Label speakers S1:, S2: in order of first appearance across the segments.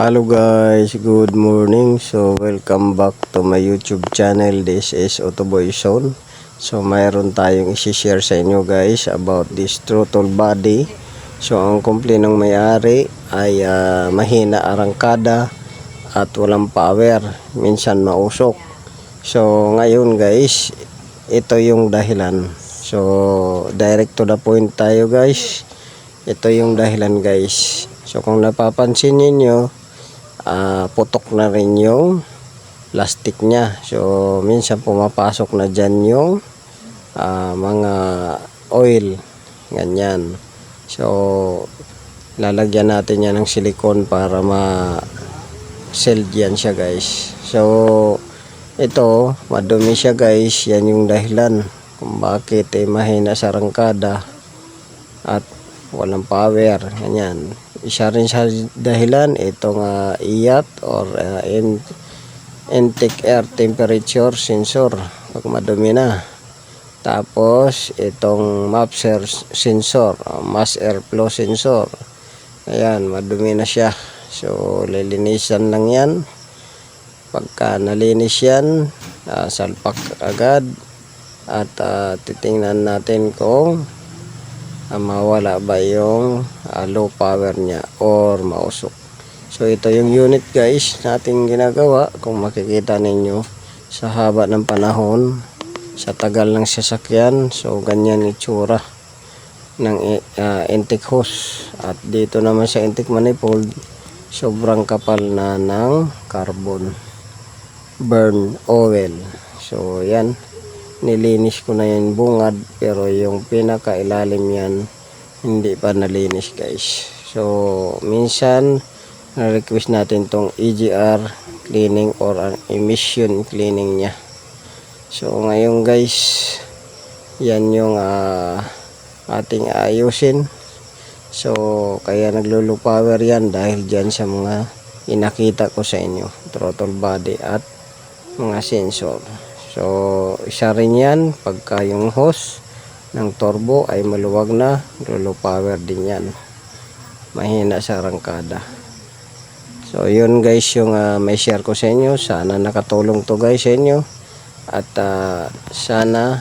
S1: Hello guys, good morning. So welcome back to my YouTube channel. This is Autoboy Zone. So mayroon tayong i-share sa inyo guys about this throttle body. So ang complaint ng may-ari ay mahina arangkada at walang power, minsan mausok. So ngayon guys, ito yung dahilan. So direct to the point tayo guys. Ito yung dahilan guys. So kung napapansin niyo, putok na rin yung plastic nya. So minsan pumapasok na dyan yung mga oil, ganyan. So lalagyan natin yan ng silicone para ma-seld yan siya guys. So ito, madumi siya guys. Yan yung dahilan kung bakit mahina sa arangkada at walang power, ganyan. Isa rin sa dahilan itong IAT or intake air temperature sensor pag madumi na. Tapos itong MAPSER sensor, mass airflow sensor, ayan, madumi na siya. So lilinisan lang yan. Pagka nalinis yan, salpak agad at titingnan natin kung mawala ba yung low power nya or mausok. So ito yung unit guys nating ginagawa. Kung makikita ninyo sa haba ng panahon, sa tagal ng sasakyan, so ganyan itsura ng intake hose. At dito naman sa intake manifold, sobrang kapal na ng carbon burn oil. So yan, nilinis ko na yung bungad, pero yung pinakailalim yan hindi pa nalinis guys. So minsan na-request natin tong EGR cleaning or ang emission cleaning nya. So ngayon guys, yan yung ating ayusin. So kaya naglo-low power yan dahil dyan sa mga inakita ko sa inyo, throttle body at mga sensor. So isa rin yan pagka yung hose ng turbo ay maluwag na, low power din yan, mahina sa arangkada. So yun guys yung may share ko sa inyo. Sana nakatulong to guys sa inyo at sana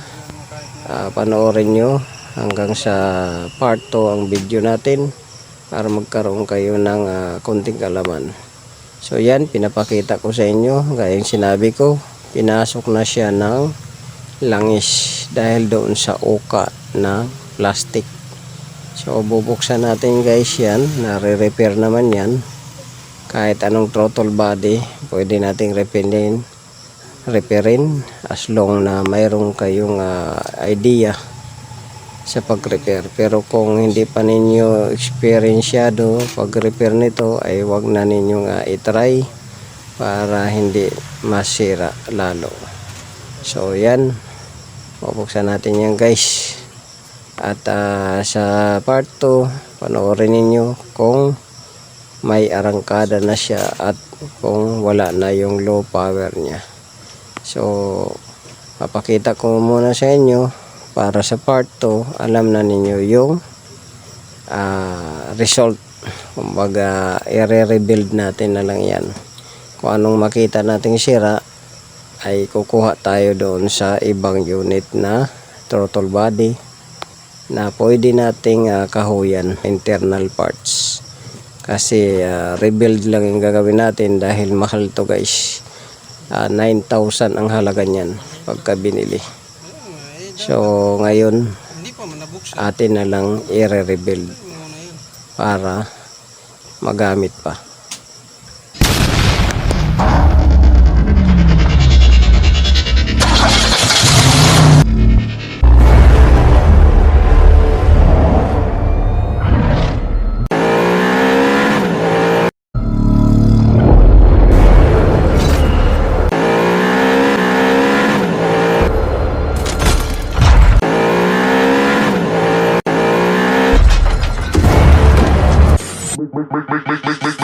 S1: panoorin nyo hanggang sa part 2 ang video natin para magkaroon kayo ng konting kalaman. So yan, pinapakita ko sa inyo gaya yung sinabi ko, pinasok na siya ng langis dahil doon sa uka na plastic. So bubuksan natin guys yan, nare-repair naman yan. Kahit anong throttle body pwede nating repairin as long na mayroong kayong idea sa pag-repair. Pero kung hindi pa ninyo experienced pag-repair nito, ay wag na ninyong itry para hindi masira lalo. So yan, bubuksan natin yan guys. At sa part 2 panoorin ninyo kung may arangkada na siya at kung wala na yung low power nya. So papakita ko muna sa inyo para sa part 2 alam na ninyo yung result. Kumbaga i-rebuild natin na lang yan. Kung anong makita nating sira ay kukuha tayo doon sa ibang unit na throttle body na pwede nating kahuyan internal parts. Kasi rebuild lang yung gagawin natin dahil mahal to guys. 9,000 ang halaga niyan pagka binili. So ngayon atin na lang i-rebuild para magamit pa.
S2: Make